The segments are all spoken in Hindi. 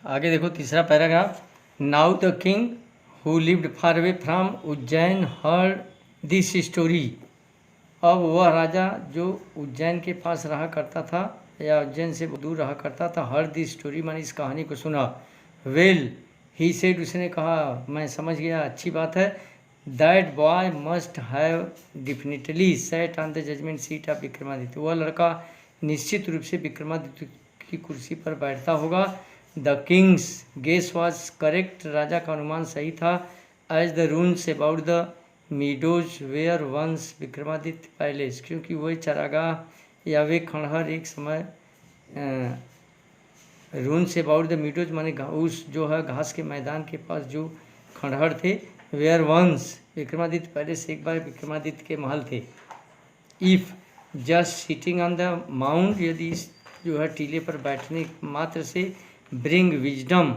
आगे देखो तीसरा paragraph. Now the king who lived far away from Ujjain heard this story. अब वह राजा जो उज्जैन के पास रहा करता था या उज्जैन से दूर रहा करता था, हर दिस स्टोरी मानी इस कहानी को सुना। वेल ही सेड, उसने कहा मैं समझ गया, अच्छी बात है। That boy must have definitely sat on the judgement seat of Vikramaditya. वह लड़का निश्चित रूप से विक्रमादित्य की कुर्सी पर बैठता होगा। The king's guess was correct, राजा का अनुमान सही था। As the ruins about the meadows where once Vikramaditya palace, क्योंकि वही चरागाह या वे खंडहर एक समय रून्स अबाउट द मीडोज माने उस जो है घास के मैदान के पास जो खंडहर थे, वेयर वंस विक्रमादित्य पैलेस, एक बार विक्रमादित्य के महल थे। If just sitting on the mount, यदि इस जो है टीले पर बैठने मात्र से ब्रिंग विजडम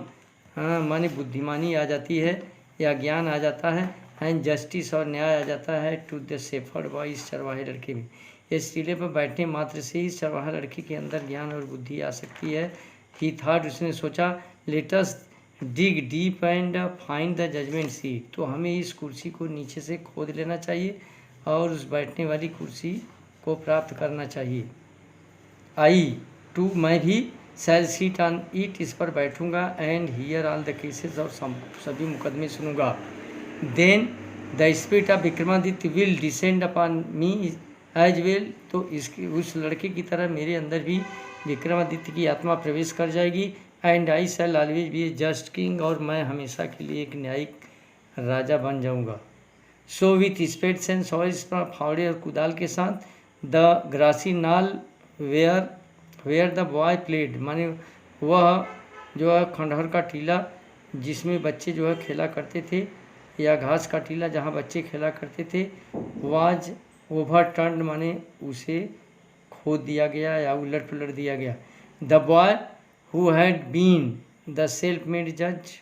माने बुद्धिमानी आ जाती है या ज्ञान आ जाता है, एंड जस्टिस और न्याय आ जाता है टू द शेफर्ड बॉय, इस चरवाहे लड़के में। इस टीले पर बैठने मात्र से इस चरवाहा लड़के के अंदर ज्ञान और बुद्धि आ सकती है। ही थॉट, उसने सोचा, let us dig deep and find the judgement seat, तो हमें इस कुर्सी को नीचे से खोद लेना चाहिए और उस बैठने वाली कुर्सी को प्राप्त करना चाहिए। आई टू, मैं भी शैल सीट ऑन इट, इस पर बैठूंगा, and hear all the cases, और सभी मुकदमे सुनूंगा। Then the spirit of Vikramaditya will descend upon me as well, तो इसकी उस लड़के की तरह मेरे अंदर भी विक्रमादित्य की आत्मा प्रवेश कर जाएगी। And I shell always be A just king, और मैं हमेशा के लिए एक न्यायिक राजा बन जाऊंगा। So with spades and soils, फावड़े और कुदाल के साथ, द ग्रासी नाल वेयर द बॉय प्लेड, माने वह जो है खंडहर का टीला जिसमें बच्चे जो है खेला करते थे, या घास का टीला जहाँ बच्चे खेला करते थे, वाज ओवर टर्न माने उसे खोद दिया गया या उलट पुलट दिया गया। The boy who had been the self made जज,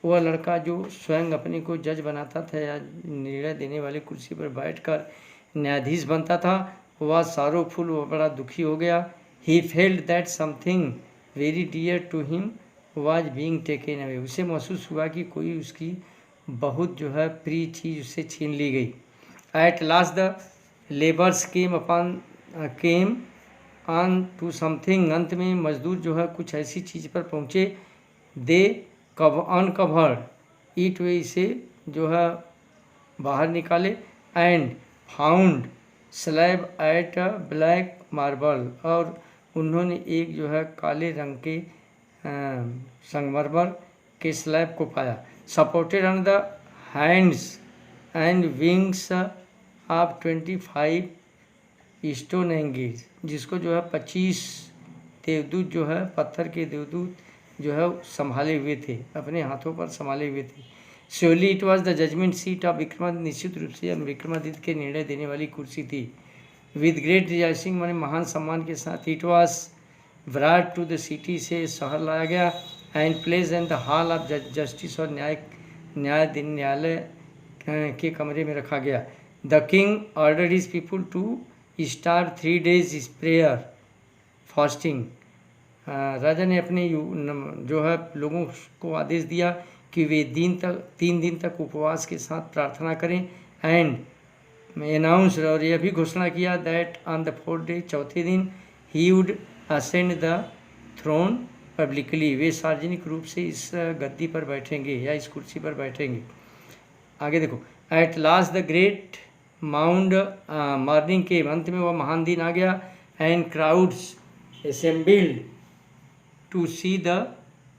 वह लड़का जो स्वयं अपने को जज बनाता था या निर्णय देने वाली कुर्सी पर बैठकर न्यायाधीश बनता था, वह सारोफुल, वह बड़ा दुखी हो गया। He felt that something very dear to him was being taken away, उसे महसूस हुआ कि कोई उसकी बहुत जो है प्रिय चीज़ उससे छीन ली गई। At last the labours came on to something, अंत में मजदूर जो है कुछ ऐसी चीज़ पर पहुँचे। दे अनकवर्ड इट, वे इसे जो है बाहर निकाले। And found slab at a black marble, और उन्होंने एक जो है काले रंग के संगमरमर के स्लैब को पाया। Supported on the hands and wings of 25 stone engage, जिसको जो है 25 देवदूत जो है पत्थर के देवदूत जो है संभाले हुए थे, अपने हाथों पर संभाले हुए थे। Surely it was the judgement seat of Vikramaditya, निश्चित रूप से विक्रमादित्य के निर्णय देने वाली कुर्सी थी। विद ग्रेट रिजॉइसिंग माने महान सम्मान के साथ, it was brought to the city, से शहर लाया गया। And place in the hall of justice, और न्यायालय के कमरे में रखा गया। The king ordered his people to start 3 days prayer fasting, राजा ने अपने जो है लोगों को आदेश दिया कि वे 3 दिन तक उपवास के साथ प्रार्थना करें। एंड अनाउंस, और यह भी घोषणा किया, that on the 4th day, चौथे दिन, he would ascend the throne publicly, वे सार्वजनिक रूप से इस गद्दी पर बैठेंगे या इस कुर्सी पर बैठेंगे। आगे देखो। At last the great mound morning के, अंत में वह महान दिन आ गया। And crowds assembled to see the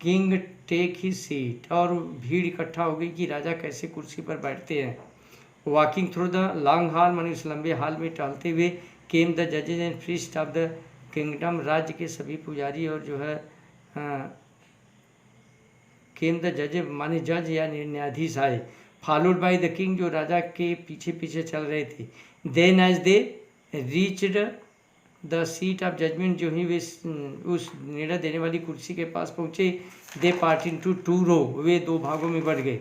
king take his seat, और भीड़ इकट्ठा हो गई कि राजा कैसे कुर्सी पर बैठते हैं। Walking through the long hall, मानी उस लंबे हॉल में टहलते हुए, केम द जजेज and priest of the kingdom, राज्य के सभी पुजारी और जो है केम द जज माने जज या न्यायाधीश आए। फॉलोड बाय द किंग, जो राजा के पीछे पीछे चल रहे थे। Then as they reached the seat of judgement, जो ही वे उस निर्णय देने वाली कुर्सी के पास पहुँचे, दे पार्ट इनटू 2 row, वे 2 भागों में बढ़ गए।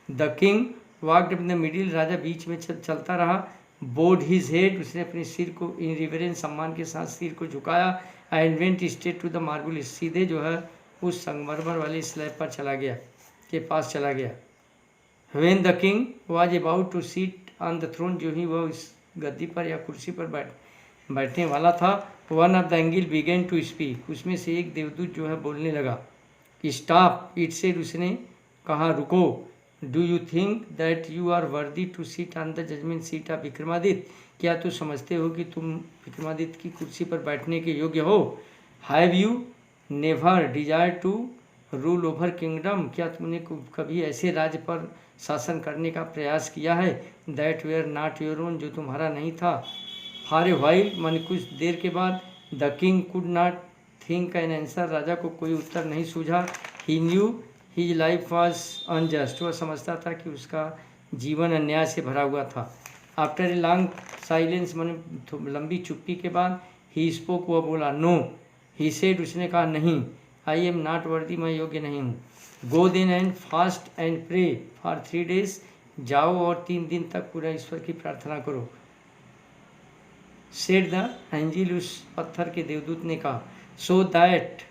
The king walked in the middle, राजा बीच में चलता रहा। बोड हिज हेड, उसने अपने सिर को इन रिवरेंस सम्मान के साथ सिर को झुकाया। And went straight to the marble, सीधे जो है उस संगमरमर वाली स्लैब पर चला गया, के पास चला गया। When the king was about to sit on the throne, जो ही वह इस गद्दी पर या कुर्सी पर बैठने वाला था, one of the angel began to speak, उसमें से एक देवदूत जो है बोलने लगा। Stop, it said, उसने कहा रुको। Do you think that you are worthy to sit on the judgment seat of Vikramaditya? क्या तू समझते हो कि तुम विक्रमादित्य की कुर्सी पर बैठने के योग्य हो? Have you never desired to rule over kingdom? क्या तुमने कभी ऐसे राज्य पर शासन करने का प्रयास किया है? That were not your own, जो तुम्हारा नहीं था। For a while, मान कुछ देर के बाद, the king could not think an answer, राजा को कोई उत्तर नहीं सूझा। He knew his life was unjust, वह समझता था कि उसका जीवन अन्याय से भरा हुआ था। After a long silence, माने लंबी चुप्पी के बाद, he spoke, वह बोला। No, he said, उसने कहा नहीं। I am not worthy, मैं योग्य नहीं हूँ। Go then and fast and pray for 3 days, जाओ और 3 दिन तक पूरा ईश्वर की प्रार्थना करो। Said the angel, उस पत्थर के देवदूत ने कहा। So that,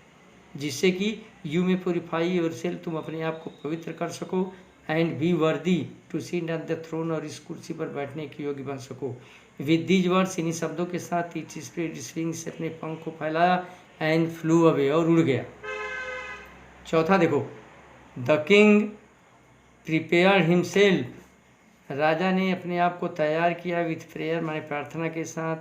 जिससे कि यू में प्योरीफाई योरसेल्फ, तुम अपने आप को पवित्र कर सको, and be worthy to sit on the throne, और इस कुर्सी पर बैठने के योग्य बन सको। विद दीज वर्ड्स, इन्हीं शब्दों के साथ इट स्प्रेड इट्स विंग्स, अपने पंख को फैलाया, एंड फ्लू अवे, और उड़ गया। चौथा देखो, द किंग प्रिपेयर्ड हिमसेल्फ, राजा ने अपने आप को तैयार किया, विथ प्रेयर माने प्रार्थना के साथ,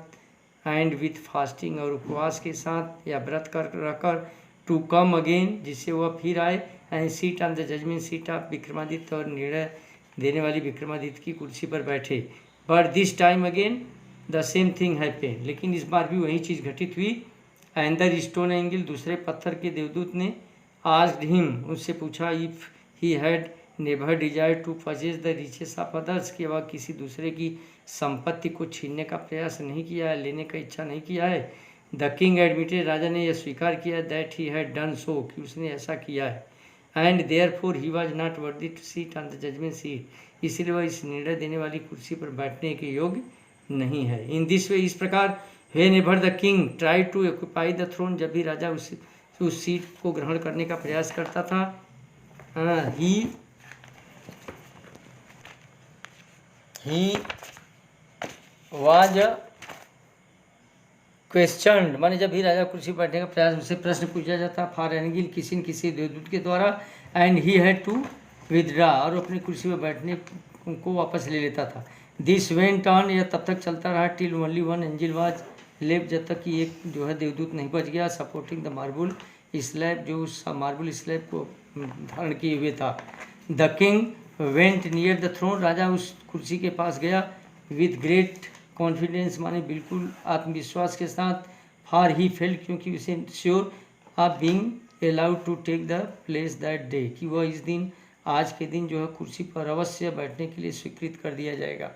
एंड विथ फास्टिंग, और उपवास के साथ या व्रत कर रखकर, टू कम अगेन, जिससे वह फिर आए, and seat on the judgement seat of Vikramaditya, और निर्णय देने वाली विक्रमादित्य की कुर्सी पर बैठे। But this time again the same thing happened, लेकिन इस बार भी वही चीज़ घटित हुई। एंड द स्टोन एंगल, दूसरे पत्थर के देवदूत ने आस्क्ड हिम, उससे पूछा, if he had never desire to purchase the riches of others, कि वह किसी दूसरे की संपत्ति को छीनने का प्रयास नहीं किया है, लेने का इच्छा नहीं किया है। द किंग एडमिटेड, राजा ने यह स्वीकार किया, that he had done so, कि उसने ऐसा किया है। And therefore he was not worthy to seat on the judgement seat, इसलिए वह इस निर्णय देने वाली कुर्सी पर बैठने के योग्य नहीं है। इन दिस वे, इस प्रकार, whenever the king try to occupy the throne, जब भी राजा उस सीट को ग्रहण करने का प्रयास करता था, ही वाज क्वेश्चन, माने जब भी राजा कुर्सी पर बैठने का प्रयास, उससे प्रश्न पूछा जाता फॉर एंगल, किसी न किसी देवदूत के द्वारा, and he had to withdraw, और अपनी कुर्सी पर बैठने को वापस ले लेता था। दिस वेंट ऑन, यह तब तक चलता रहा, till only one angel was left, जब तक कि एक जो है देवदूत नहीं बच गया, सपोर्टिंग द मार्बल स्लैब, जो उस मार्बल स्लैब को धारण किए हुए था। The king went near the throne, राजा उस कुर्सी के पास गया, विद ग्रेट कॉन्फिडेंस, माने बिल्कुल आत्मविश्वास के साथ, फॉर ही फेल्ट, क्योंकि उसे sure of being allowed to take the place that day, कि वह इस दिन, आज के दिन जो है कुर्सी पर अवश्य बैठने के लिए स्वीकृत कर दिया जाएगा।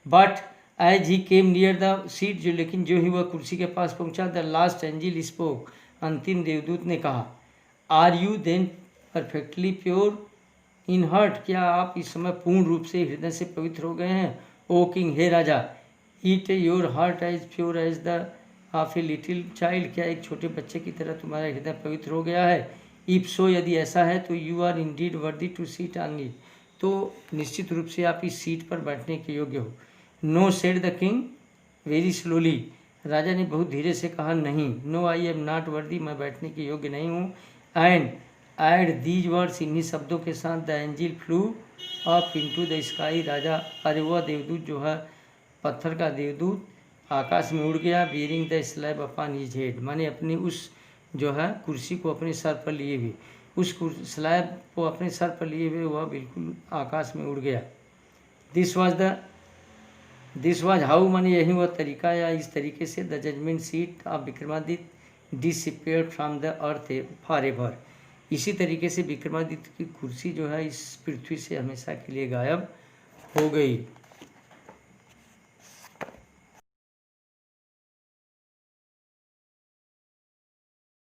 But as he came near the seat, जो लेकिन जो ही वह कुर्सी के पास पहुंचा, द लास्ट एंजल स्पोक, अंतिम देवदूत ने कहा, are you then perfectly pure in heart, क्या आप इस समय पूर्ण रूप से हृदय से पवित्र हो गए हैं? ओ किंग, हे राजा, is your heart as pure as the of a little child, क्या एक छोटे बच्चे की तरह तुम्हारा हृदय पवित्र हो गया है? इफ सो, यदि ऐसा है, तो you are indeed worthy to seat on it, तो निश्चित रूप से आप इस सीट पर बैठने के योग्य हो। No, said the king very slowly, राजा ने बहुत धीरे से कहा, नहीं। No, I am not worthy, मैं बैठने के योग्य नहीं हूँ। एंड एड दीज वर्ड्स, इन्हीं शब्दों के साथ, the angel flew up into the sky, राजा, अरे वह देवदूत जो है, पत्थर का देवदूत आकाश में उड़ गया, bearing the slab upon his head, माने अपनी उस जो है कुर्सी को अपने सर पर लिए हुए, उस स्लैब को अपने सर पर लिए हुए वह बिल्कुल आकाश में उड़ गया। दिस वाज हाउ, माने यही वह तरीका, या इस तरीके से, the judgement seat of Vikramaditya disappeared from the earth forever, इसी तरीके से विक्रमादित्य की कुर्सी जो है इस पृथ्वी से हमेशा के लिए गायब हो गई।